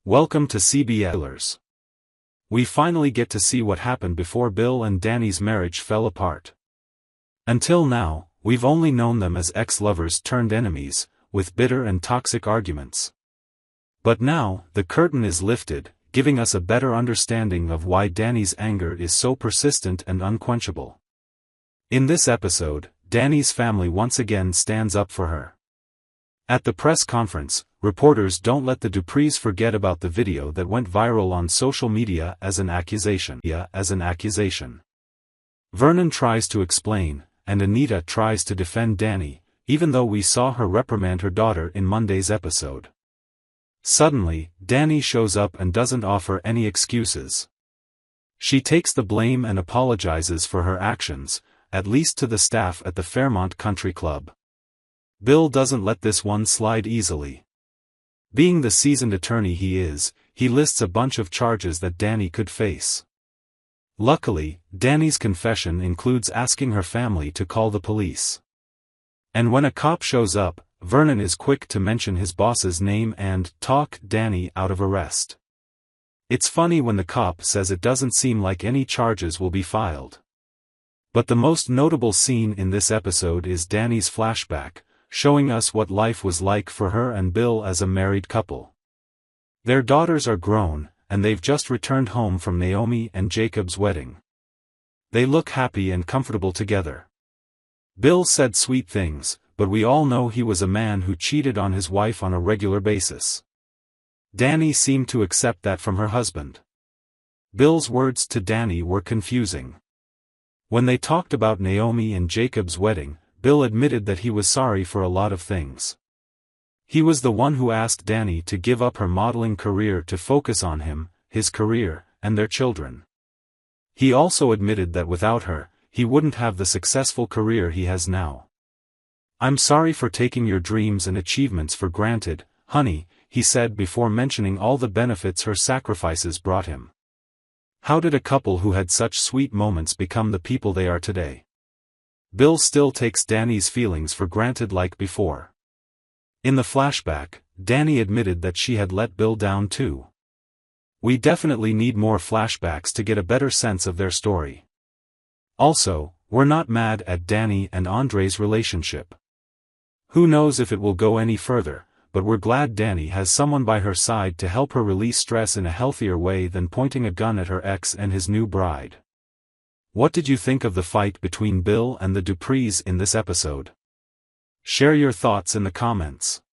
Welcome to CBLers. We finally get to see what happened before Bill and Dani's marriage fell apart. Until now, we've only known them as ex-lovers turned enemies, with bitter and toxic arguments. But now, the curtain is lifted, giving us a better understanding of why Dani's anger is so persistent and unquenchable. In this episode, Dani's family once again stands up for her. At the press conference, reporters don't let the Duprees forget about the video that went viral on social media as an accusation. Vernon tries to explain, and Anita tries to defend Dani, even though we saw her reprimand her daughter in Monday's episode. Suddenly, Dani shows up and doesn't offer any excuses. She takes the blame and apologizes for her actions, at least to the staff at the Fairmont Country Club. Bill doesn't let this one slide easily. Being the seasoned attorney he is, he lists a bunch of charges that Dani could face. Luckily, Dani's confession includes asking her family to call the police. And when a cop shows up, Vernon is quick to mention his boss's name and talk Dani out of arrest. It's funny when the cop says it doesn't seem like any charges will be filed. But the most notable scene in this episode is Dani's flashback, showing us what life was like for her and Bill as a married couple. Their daughters are grown, and they've just returned home from Naomi and Jacob's wedding. They look happy and comfortable together. Bill said sweet things, but we all know he was a man who cheated on his wife on a regular basis. Dani seemed to accept that from her husband. Bill's words to Dani were confusing. When they talked about Naomi and Jacob's wedding, Bill admitted that he was sorry for a lot of things. He was the one who asked Dani to give up her modeling career to focus on him, his career, and their children. He also admitted that without her, he wouldn't have the successful career he has now. "I'm sorry for taking your dreams and achievements for granted, honey," he said before mentioning all the benefits her sacrifices brought him. How did a couple who had such sweet moments become the people they are today? Bill still takes Dani's feelings for granted like before. In the flashback, Dani admitted that she had let Bill down too. We definitely need more flashbacks to get a better sense of their story. Also, we're not mad at Dani and Andre's relationship. Who knows if it will go any further, but we're glad Dani has someone by her side to help her release stress in a healthier way than pointing a gun at her ex and his new bride. What did you think of the fight between Bill and the Duprees in this episode? Share your thoughts in the comments.